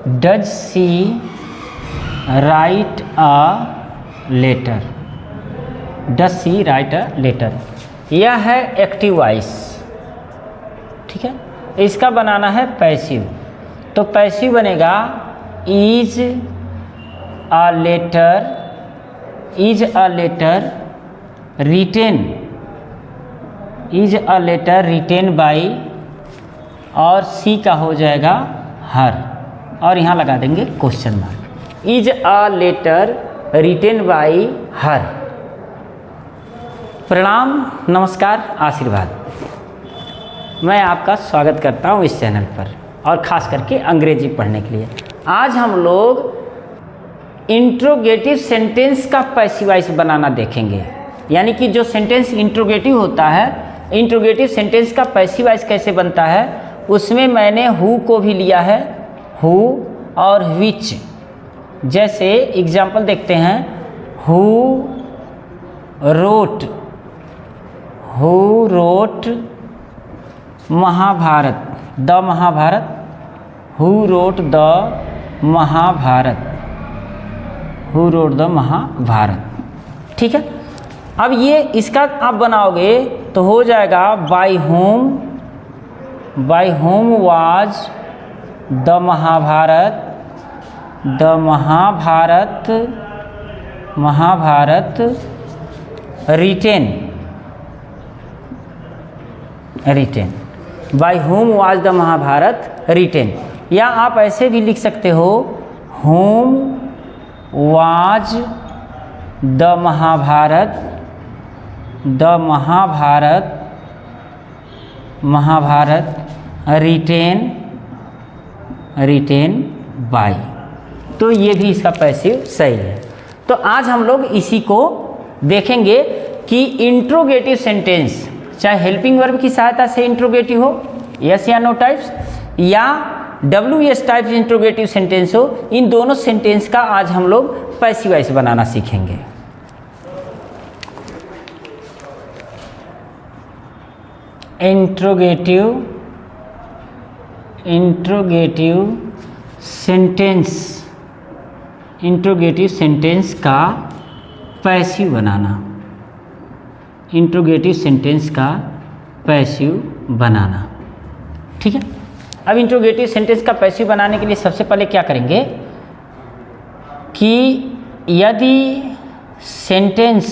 Does she write a letter, does C write a letter, यह है active voice, ठीक है। इसका बनाना है पैसिव, तो पैसिव बनेगा is a letter, is a letter written, is a letter written by, और सी का हो जाएगा हर, और यहाँ लगा देंगे question mark. Is a letter written by her. प्रणाम, नमस्कार, आशीर्वाद। मैं आपका स्वागत करता हूँ इस चैनल पर, और ख़ास करके अंग्रेजी पढ़ने के लिए। आज हम लोग इंट्रोगेटिव सेंटेंस का पैसिव वॉइस बनाना देखेंगे, यानी कि जो सेंटेंस इंट्रोगेटिव होता है, इंट्रोगेटिव सेंटेंस का पैसिव वॉइस कैसे बनता है, उसमें मैंने हु को भी लिया है, हु और विच। जैसे एग्जाम्पल देखते हैं, who wrote, who wrote Mahabharata, the Mahabharata, who wrote the Mahabharata, who wrote the Mahabharata, ठीक है। अब ये इसका आप बनाओगे तो हो जाएगा by whom, by whom was the Mahabharata, the Mahabharata, Mahabharata written, written, by whom was the Mahabharata written. या आप ऐसे भी लिख सकते हो, whom was the Mahabharata, the Mahabharata, Mahabharata written, written by. तो ये भी इसका पैसिव सही है। तो आज हम लोग इसी को देखेंगे कि इंट्रोगेटिव सेंटेंस, चाहे हेल्पिंग वर्ब की सहायता से इंट्रोगेटिव हो, यस या नो टाइप्स, या WS टाइप्स इंट्रोगेटिव सेंटेंस हो, इन दोनों सेंटेंस का आज हम लोग पैसिव वॉइस बनाना सीखेंगे। Interrogative, interrogative sentence, interrogative sentence का पैसिव बनाना, इंट्रोगेटिव सेंटेंस का पैसिव बनाना, ठीक है। अब इंट्रोगेटिव सेंटेंस का पैसिव बनाने के लिए सबसे पहले क्या करेंगे कि यदि सेंटेंस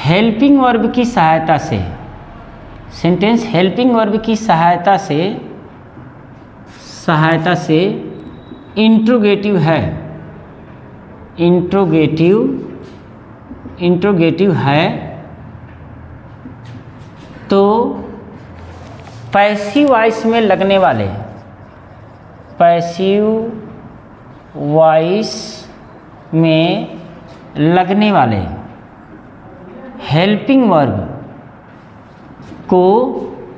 हेल्पिंग वर्ब की सहायता से, सेंटेंस हेल्पिंग वर्ब की सहायता से इंट्रोगेटिव है, इंट्रोगेटिव है, तो पैसिव वॉइस में लगने वाले, पैसिव वॉइस में लगने वाले हेल्पिंग वर्ब को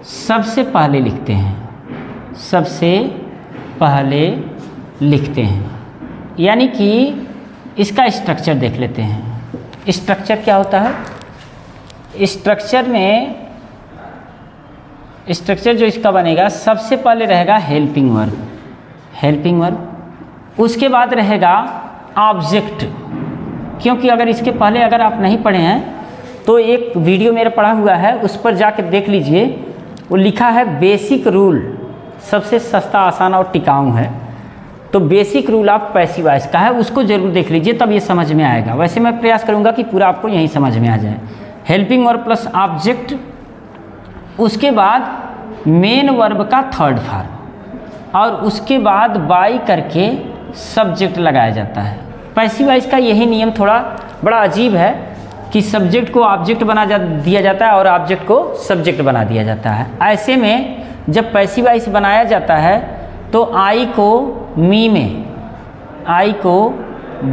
सबसे पहले लिखते हैं, सबसे पहले लिखते हैं। यानी कि इसका स्ट्रक्चर देख लेते हैं। स्ट्रक्चर क्या होता है? स्ट्रक्चर में, स्ट्रक्चर जो इसका बनेगा, सबसे पहले रहेगा हेल्पिंग वर्ब, हेल्पिंग वर्ब, उसके बाद रहेगा ऑब्जेक्ट। क्योंकि अगर इसके पहले अगर आप नहीं पढ़े हैं तो एक वीडियो मेरा पढ़ा हुआ है, उस पर जाकर देख लीजिए, वो लिखा है बेसिक रूल, सबसे सस्ता, आसान और टिकाऊ है। तो basic rule of passive voice का है, उसको जरूर देख लीजिए, तब ये समझ में आएगा। वैसे मैं प्रयास करूँगा कि पूरा आपको यहीं समझ में आ जाए। हेल्पिंग वर्ब प्लस ऑब्जेक्ट, उसके बाद मेन वर्ब का थर्ड फॉर्म, और उसके बाद बाई करके सब्जेक्ट लगाया जाता है। पैसिव वॉइस का यही नियम थोड़ा बड़ा अजीब है कि सब्जेक्ट को ऑब्जेक्ट दिया जाता है और ऑब्जेक्ट को सब्जेक्ट बना दिया जाता है। ऐसे में जब पैसिव वॉइस बनाया जाता है तो आई को मी में, आई को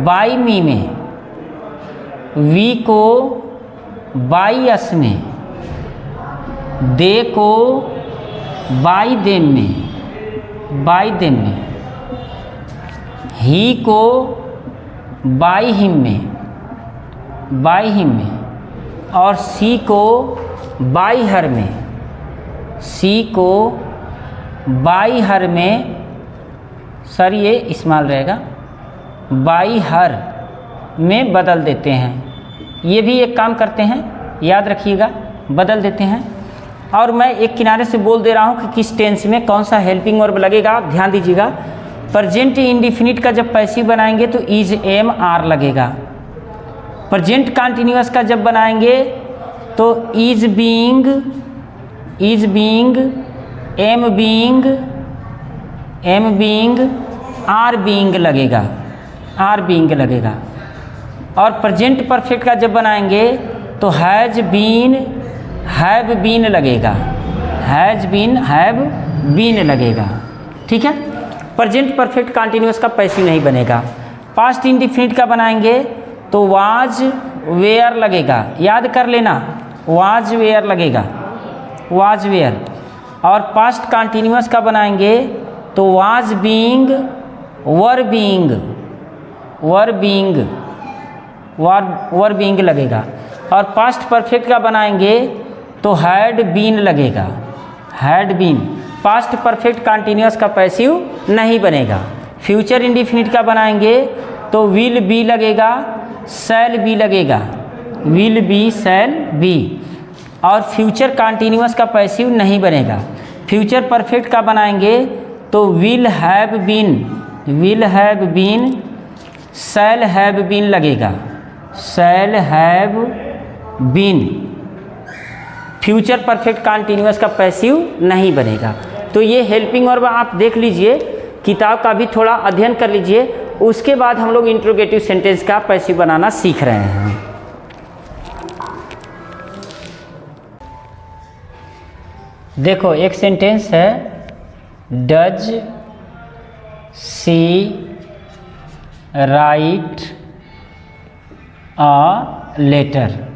बाई मी में, वी को बाई अस में, दे को बाई देम में, बाई देम में, ही को बाई हिम में, बाई हिम में, और सी को बाई हर में, सी को बाई हर में, सर ये इस्तेमाल रहेगा, बाई हर में बदल देते हैं। ये भी एक काम करते हैं, याद रखिएगा, बदल देते हैं। और मैं एक किनारे से बोल दे रहा हूँ कि किस टेंस में कौन सा हेल्पिंग वर्ब लगेगा, आप ध्यान दीजिएगा। प्रेजेंट इंडिफिनिट का जब पैसिव बनाएंगे तो इज एम आर लगेगा। प्रेजेंट कंटिन्यूअस का जब बनाएंगे तो is being, am being, are being लगेगा, आर बीइंग लगेगा। और प्रेजेंट परफेक्ट का जब बनाएंगे तो हैज बीन, हैव बीन लगेगा, हैज बीन, हैव बीन लगेगा। ठीक है, प्रेजेंट परफेक्ट कंटिन्यूअस का पैसिव नहीं बनेगा। पास्ट इंडिफिनिट का बनाएंगे तो वाज वेयर लगेगा, याद कर लेना, वाज वेयर लगेगा, वाज वेयर। और पास्ट कंटिन्यूअस का बनाएंगे तो was being, were being, were being, were being लगेगा। और पास्ट परफेक्ट का बनाएंगे तो हैड बीन लगेगा, had been. Past perfect continuous का पैसिव नहीं बनेगा। फ्यूचर इंडिफिनिट का बनाएंगे तो विल बी लगेगा, शैल बी लगेगा, विल बी, शैल बी। और फ्यूचर कंटिन्यूअस का पैसिव नहीं बनेगा। फ्यूचर परफेक्ट का बनाएंगे तो will have been, will have been, shall have been लगेगा, shall have been. Future perfect continuous का पैसिव नहीं बनेगा। तो ये हेल्पिंग वर्ब आप देख लीजिए, किताब का भी थोड़ा अध्ययन कर लीजिए, उसके बाद हम लोग इंट्रोगेटिव सेंटेंस का पैसिव बनाना सीख रहे हैं। देखो एक सेंटेंस है, does C write a letter,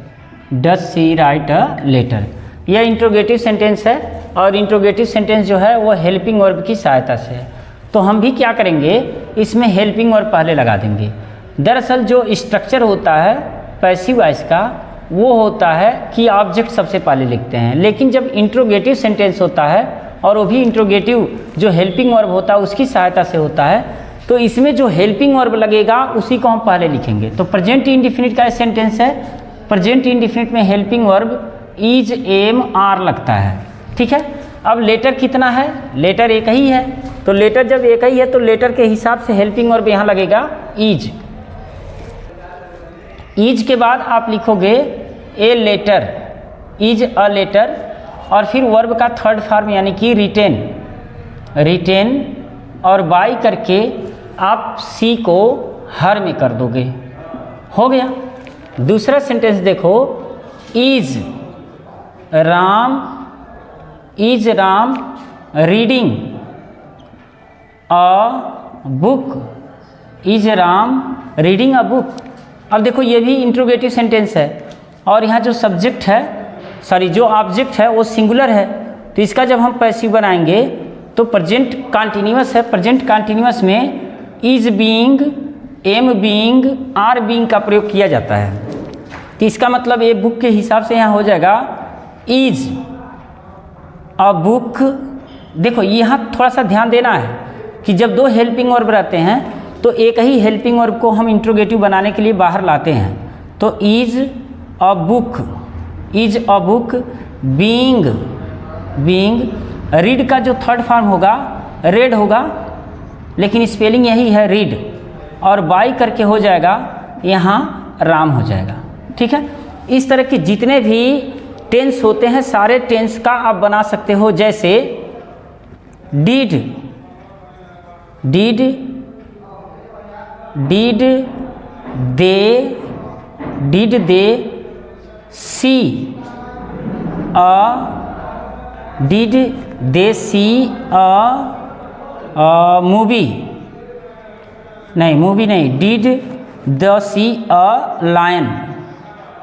does C write a letter. यह इंट्रोगेटिव सेंटेंस है और इंट्रोगेटिव सेंटेंस जो है वो हेल्पिंग वर्ब की सहायता से है। तो हम भी क्या करेंगे, इसमें हेल्पिंग वर्ब पहले लगा देंगे। दरअसल जो स्ट्रक्चर होता है पैसिव वॉइस का वो होता है कि ऑब्जेक्ट सबसे पहले लिखते हैं, लेकिन जब इंट्रोगेटिव सेंटेंस होता है और वो भी इंट्रोगेटिव जो हेल्पिंग वर्ब होता है उसकी सहायता से होता है, तो इसमें जो हेल्पिंग वर्ब लगेगा उसी को हम पहले लिखेंगे। तो प्रेजेंट इंडिफिनिट का सेंटेंस है, प्रेजेंट इंडिफिनिट में helping verb is am are लगता है। ठीक है, अब लेटर कितना है, लेटर एक ही है, तो लेटर जब एक ही है तो लेटर के हिसाब से हेल्पिंग वर्ब यहाँ लगेगा इज। इज के बाद आप लिखोगे a letter, is a letter, और फिर वर्ब का थर्ड फॉर्म यानी कि रिटेन, रिटेन, और बाई करके आप सी को हर में कर दोगे, हो गया। दूसरा सेंटेंस देखो, is Ram, is Ram reading a book, is Ram reading a book. अब देखो ये भी इंट्रोगेटिव सेंटेंस है और यहाँ जो सब्जेक्ट है, सॉरी जो ऑब्जेक्ट है वो सिंगुलर है, तो इसका जब हम पैसिव बनाएंगे तो प्रेजेंट कंटिन्यूअस है। प्रेजेंट कंटिन्यूअस में is being, am being, are being का प्रयोग किया जाता है, तो इसका मतलब ये बुक के हिसाब से यहाँ हो जाएगा इज अ बुक। देखो यहाँ थोड़ा सा ध्यान देना है कि जब दो हेल्पिंग वर्ब रहते हैं तो एक ही हेल्पिंग वर्ब को हम इंट्रोगेटिव बनाने के लिए बाहर लाते हैं। तो is a book, is a book, being, being, read का जो थर्ड फॉर्म होगा रेड होगा, लेकिन स्पेलिंग यही है रीड, और बाई करके हो जाएगा यहाँ राम हो जाएगा। ठीक है, इस तरह के जितने भी टेंस होते हैं सारे टेंस का आप बना सकते हो, जैसे did, did, did they, did they see a, did they see a movie, नहीं मूवी नहीं, did the see a lion,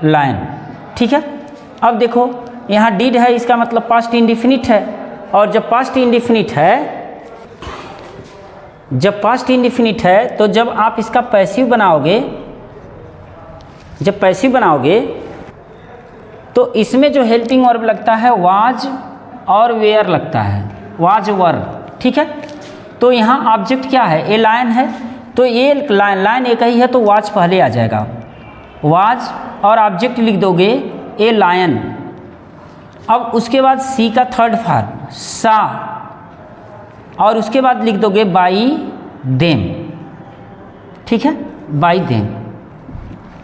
lion. ठीक है, अब देखो यहाँ डिड है, इसका मतलब पास्ट इंडिफिनिट है, और जब पास्ट इंडिफिनिट है, जब पास्ट इंडिफिनिट है तो जब आप इसका पैसिव बनाओगे, जब पैसिव बनाओगे तो इसमें जो हेल्पिंग वर्ब लगता है वाज और वेयर लगता है, वाज वर, ठीक है। तो यहाँ ऑब्जेक्ट क्या है, ए लायन है, तो ये लाइन एक ही है तो वॉच पहले आ जाएगा, वॉच, और ऑब्जेक्ट लिख दोगे ए लायन। अब उसके बाद सी का थर्ड फॉर्म सा, और उसके बाद लिख दोगे बाई देम, ठीक है, बाई देम।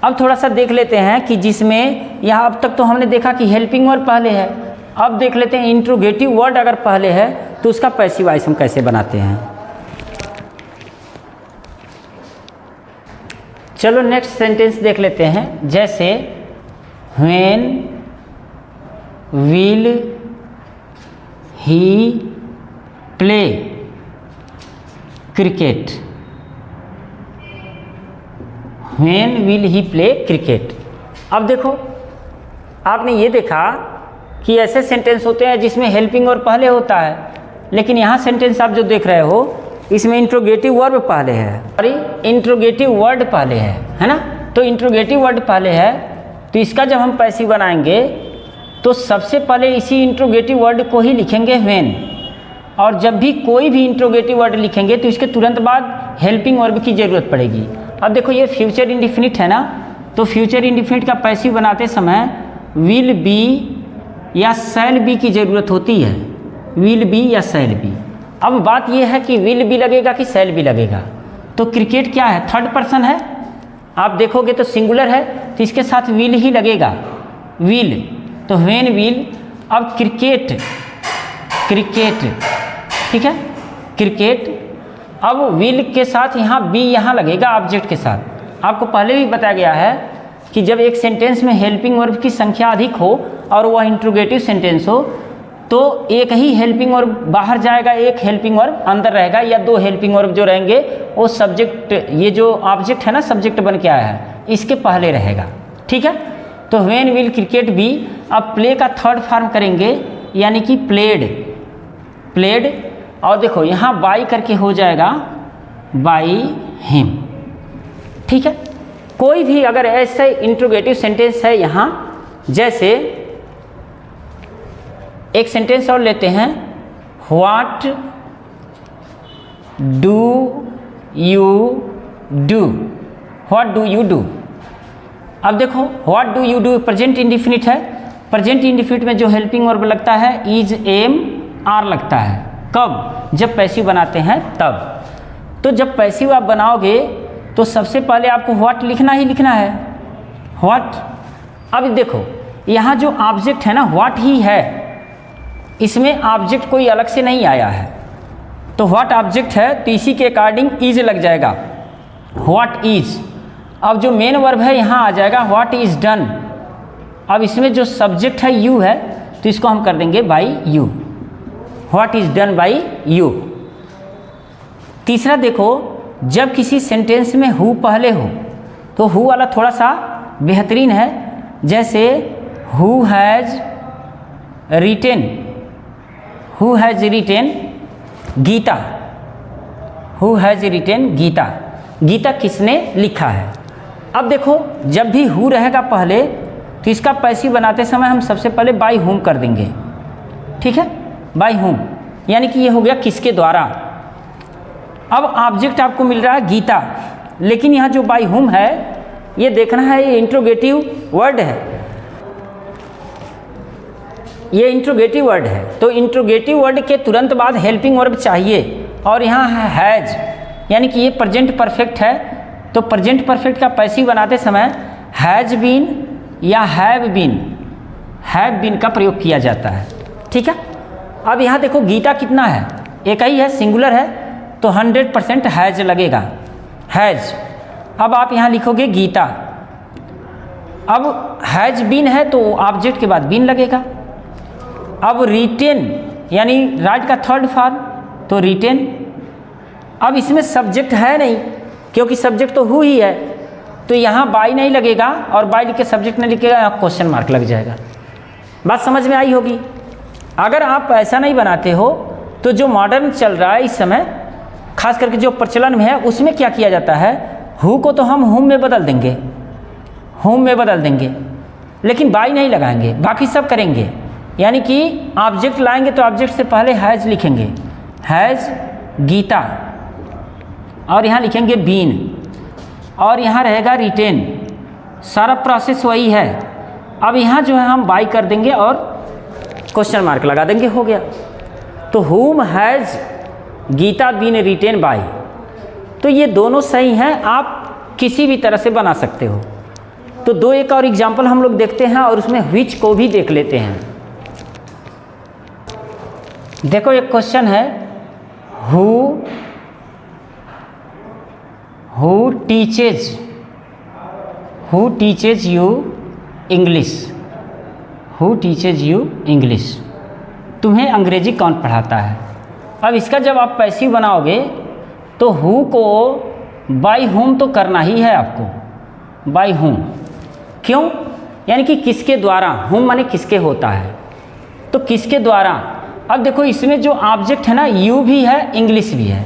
अब थोड़ा सा देख लेते हैं कि जिसमें यहाँ अब तक तो हमने देखा कि हेल्पिंग वर्ब पहले है, अब देख लेते हैं इंट्रोगेटिव वर्ड अगर पहले है तो उसका पैसिव वॉइस हम कैसे बनाते हैं। चलो नेक्स्ट सेंटेंस देख लेते हैं, जैसे when will he play cricket, when will he play cricket. अब देखो आपने ये देखा कि ऐसे सेंटेंस होते हैं जिसमें हेल्पिंग वर्ब पहले होता है, लेकिन यहाँ सेंटेंस आप जो देख रहे हो इसमें इंट्रोगेटिव वर्ब पहले है, सॉरी इंट्रोगेटिव वर्ड पहले है ना। तो इंट्रोगेटिव वर्ड पहले है तो इसका जब हम पैसिव बनाएंगे तो सबसे पहले इसी इंट्रोगेटिव वर्ड को ही लिखेंगे व्हेन, और जब भी कोई भी इंट्रोगेटिव वर्ड लिखेंगे तो इसके तुरंत बाद हेल्पिंग वर्ब की ज़रूरत पड़ेगी। अब देखो ये फ्यूचर इंडिफिनिट है ना, तो फ्यूचर इंडिफिनिट का पैसिव बनाते समय विल बी या शैल बी की ज़रूरत होती है, विल बी या शैल बी। अब बात यह है कि विल बी लगेगा कि शैल बी लगेगा। तो क्रिकेट क्या है, थर्ड पर्सन है, आप देखोगे तो सिंगुलर है तो इसके साथ विल ही लगेगा, विल, तो व्हेन विल। अब क्रिकेट, क्रिकेट, ठीक है, क्रिकेट। अब विल के साथ यहाँ बी यहाँ लगेगा ऑब्जेक्ट के साथ। आपको पहले भी बताया गया है कि जब एक सेंटेंस में हेल्पिंग वर्ब की संख्या अधिक हो और वह इंट्रोगेटिव सेंटेंस हो तो एक ही हेल्पिंग वर्ब बाहर जाएगा, एक हेल्पिंग वर्ब अंदर रहेगा, या दो हेल्पिंग वर्ब जो रहेंगे वो सब्जेक्ट, ये जो ऑब्जेक्ट है ना सब्जेक्ट बन के आया है इसके पहले रहेगा, ठीक है। तो व्हेन विल क्रिकेट बी। अब प्ले का थर्ड फॉर्म करेंगे यानी कि प्लेड, प्लेड, और देखो यहाँ बाई करके हो जाएगा बाई हिम, ठीक है। कोई भी अगर ऐसे इंट्रोगेटिव सेंटेंस है यहाँ, जैसे एक सेंटेंस और लेते हैं, what do you do, what do you do. अब देखो what do you do present indefinite है, प्रेजेंट इंडिफिनिट में जो हेल्पिंग वर्ब लगता है इज, एम, आर लगता है। कब, जब पैसिव बनाते हैं तब। तो जब पैसिव आप बनाओगे तो सबसे पहले आपको व्हाट लिखना ही लिखना है, व्हाट। अब देखो यहाँ जो ऑब्जेक्ट है ना व्हाट ही है, इसमें ऑब्जेक्ट कोई अलग से नहीं आया है, तो व्हाट ऑब्जेक्ट है तो इसी के अकॉर्डिंग इज लग जाएगा, व्हाट इज। अब जो मेन वर्ब है यहाँ आ जाएगा व्हाट इज डन। अब इसमें जो सब्जेक्ट है यू है तो इसको हम कर देंगे by you, what is done by you. तीसरा देखो, जब किसी सेंटेंस में हु पहले हो तो हु वाला थोड़ा सा बेहतरीन है, जैसे who has written, who has written Gita, who has written Gita, Gita किसने लिखा है। अब देखो जब भी हु रहेगा पहले तो इसका पैसिव बनाते समय हम सबसे पहले बाई हुम कर देंगे, ठीक है, बाई हुम, यानी कि ये हो गया किसके द्वारा। अब ऑब्जेक्ट आपको मिल रहा है गीता, लेकिन यहाँ जो बाई हुम है ये देखना है ये इंट्रोगेटिव वर्ड है, ये इंट्रोगेटिव वर्ड है, तो इंट्रोगेटिव वर्ड के तुरंत बाद हेल्पिंग वर्ब चाहिए, और यहाँ है हैज़, यानी कि ये प्रेजेंट परफेक्ट है, तो प्रेजेंट परफेक्ट का पैसिव बनाते समय हैज़ बीन या हैव बीन का प्रयोग किया जाता है, ठीक है। अब यहाँ देखो गीता कितना है, एक ही है, सिंगुलर है, तो 100% हैज़ लगेगा, हैज़। अब आप यहाँ लिखोगे गीता, अब हैज़ बीन है तो ऑब्जेक्ट के बाद बीन लगेगा। अब रिटेन यानी राइट का थर्ड फॉर्म, तो रिटेन। अब इसमें सब्जेक्ट है नहीं क्योंकि सब्जेक्ट तो हु ही है, तो यहाँ बाई नहीं लगेगा, और बाई लिख के सब्जेक्ट नहीं लिखेगा, यहाँ क्वेश्चन मार्क लग जाएगा। बात समझ में आई होगी। अगर आप ऐसा नहीं बनाते हो तो जो मॉडर्न चल रहा है इस समय, खास करके जो प्रचलन में है, उसमें क्या किया जाता है, हु को तो हम हुम में बदल देंगे, हुम में बदल देंगे, लेकिन बाई नहीं लगाएंगे, बाकी सब करेंगे। यानी कि ऑब्जेक्ट लाएंगे तो ऑब्जेक्ट से पहले हैज़ लिखेंगे, हैज़ गीता, और यहाँ लिखेंगे बीन, और यहाँ रहेगा रिटेन। सारा प्रोसेस वही है। अब यहाँ जो है हम बाई कर देंगे और क्वेश्चन मार्क लगा देंगे, हो गया। तो whom has Gita been written by, तो ये दोनों सही हैं, आप किसी भी तरह से बना सकते हो। तो दो एक और एग्जाम्पल हम लोग देखते हैं और उसमें which को भी देख लेते हैं। देखो एक क्वेश्चन है, who teaches you English, who teaches you English, तुम्हें अंग्रेजी कौन पढ़ाता है। अब इसका जब आप पैसिव बनाओगे तो हु को बाय हुम तो करना ही है आपको, बाय हुम। क्यों? यानी कि किसके द्वारा, हुम माने किसके होता है, तो किसके द्वारा। अब देखो इसमें जो ऑब्जेक्ट है ना, यू भी है इंग्लिश भी है,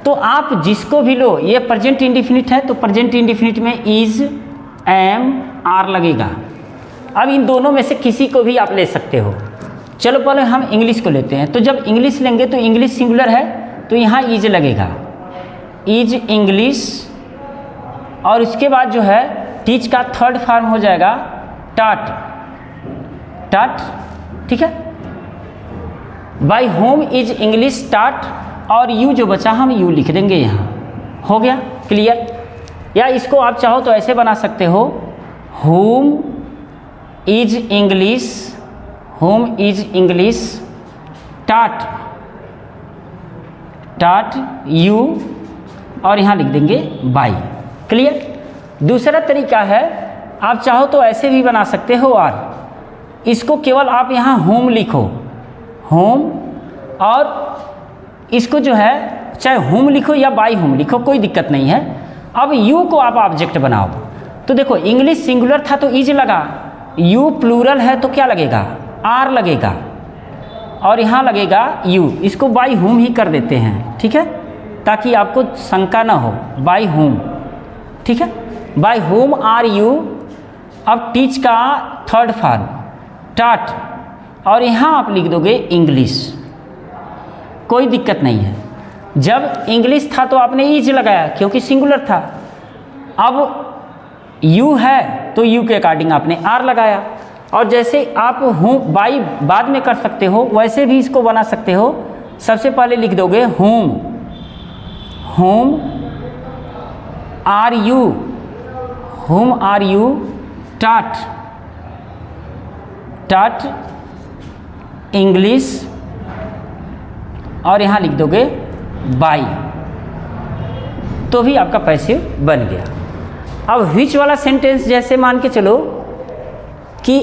तो आप जिसको भी लो, ये प्रेजेंट इंडिफिनिट है तो प्रेजेंट इंडिफिनिट में इज, एम, आर लगेगा। अब इन दोनों में से किसी को भी आप ले सकते हो। चलो पहले हम इंग्लिश को लेते हैं। तो जब इंग्लिश लेंगे तो इंग्लिश सिंगुलर है तो यहाँ इज लगेगा, इज इंग्लिश, और उसके बाद जो है टीच का थर्ड फॉर्म हो जाएगा टाट, टाट, ठीक है। बाय होम इज इंग्लिश टाट, और यू जो बचा हम यू लिख देंगे यहाँ, हो गया क्लियर। या इसको आप चाहो तो ऐसे बना सकते हो, home is English, home is English टाट, टाट यू, और यहाँ लिख देंगे बाई, क्लियर। दूसरा तरीका है, आप चाहो तो ऐसे भी बना सकते हो, और इसको केवल आप यहाँ होम लिखो, होम, और इसको जो है चाहे होम लिखो या बाई होम लिखो, कोई दिक्कत नहीं है। अब यू को आप ऑब्जेक्ट बनाओ, तो देखो इंग्लिश सिंगुलर था तो इज लगा, यू प्लूरल है तो क्या लगेगा, आर लगेगा, और यहाँ लगेगा यू। इसको बाई होम ही कर देते हैं, ठीक है, ताकि आपको शंका ना हो, बाई होम, ठीक है। By whom are you. अब टीच का थर्ड फॉर्म टाट, और यहाँ आप लिख दोगे इंग्लिश, कोई दिक्कत नहीं है। जब इंग्लिश था तो आपने इज लगाया क्योंकि सिंगुलर था, अब यू है तो यू के अकॉर्डिंग आपने आर लगाया, और जैसे आप हूँ बाई बाद में कर सकते हो वैसे भी इसको बना सकते हो। सबसे पहले लिख दोगे whom, whom are you, whom are you taught, taught English, और यहाँ लिख दोगे बाई, तो भी आपका पैसिव बन गया। अब व्हिच वाला सेंटेंस, जैसे मान के चलो कि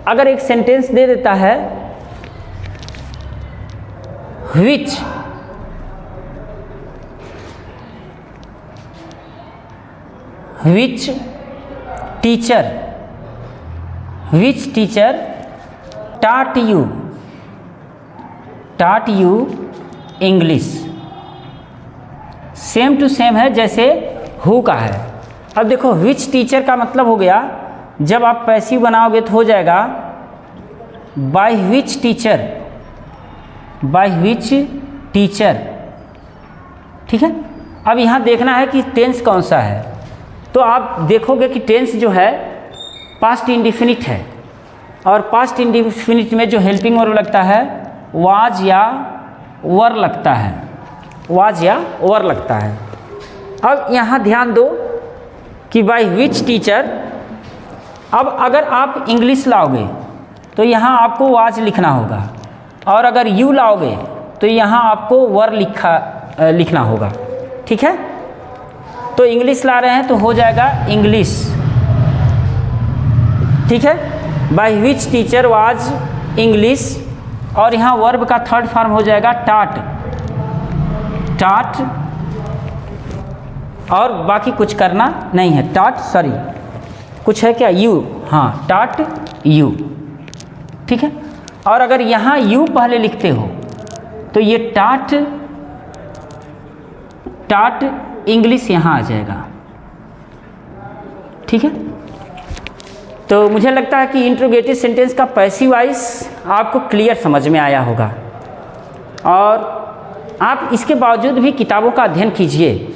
अगर एक सेंटेंस दे देता है which, which teacher, which teacher taught you, taught you English, same to same है जैसे हु का है। अब देखो विच टीचर का मतलब हो गया, जब आप पैसिव बनाओगे तो हो जाएगा by which teacher, by which teacher, ठीक है। अब यहाँ देखना है कि टेंस कौन सा है, तो आप देखोगे कि टेंस जो है पास्ट इंडिफिनिट है, और पास्ट इंडिफिनिट में जो हेल्पिंग वर्ब लगता है वाज या वर लगता है, वाज या वर लगता है। अब यहाँ ध्यान दो कि बाय विच टीचर, अब अगर आप इंग्लिश लाओगे तो यहाँ आपको वाज लिखना होगा, और अगर यू लाओगे तो यहाँ आपको वर लिखना होगा, ठीक है। तो इंग्लिश ला रहे हैं तो हो जाएगा इंग्लिश, ठीक है। By which teacher was English, और यहाँ वर्ब का थर्ड फॉर्म हो जाएगा टाट, टाट, और बाकी कुछ करना नहीं है। टाट, सॉरी कुछ है क्या, यू, हाँ टाट यू, ठीक है। और अगर यहाँ यू पहले लिखते हो तो ये टाट, टाट इंग्लिश यहाँ आ जाएगा, ठीक है। तो मुझे लगता है कि इंट्रोगेटिव सेंटेंस का पैसिव वाइज आपको क्लियर समझ में आया होगा। और आप इसके बावजूद भी किताबों का अध्ययन कीजिए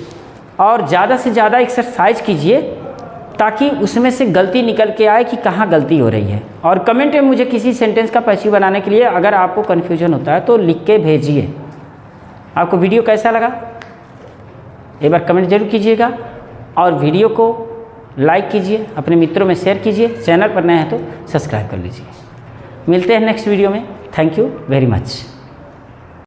और ज़्यादा से ज़्यादा एक्सरसाइज कीजिए ताकि उसमें से गलती निकल के आए कि कहाँ गलती हो रही है। और कमेंट में मुझे किसी सेंटेंस का पैसिव बनाने के लिए अगर आपको कन्फ्यूजन होता है तो लिख के भेजिए। आपको वीडियो कैसा लगा एक बार कमेंट जरूर कीजिएगा और वीडियो को लाइक कीजिए, अपने मित्रों में शेयर कीजिए, चैनल पर नए हैं तो सब्सक्राइब कर लीजिए। मिलते हैं नेक्स्ट वीडियो में। Thank you very much.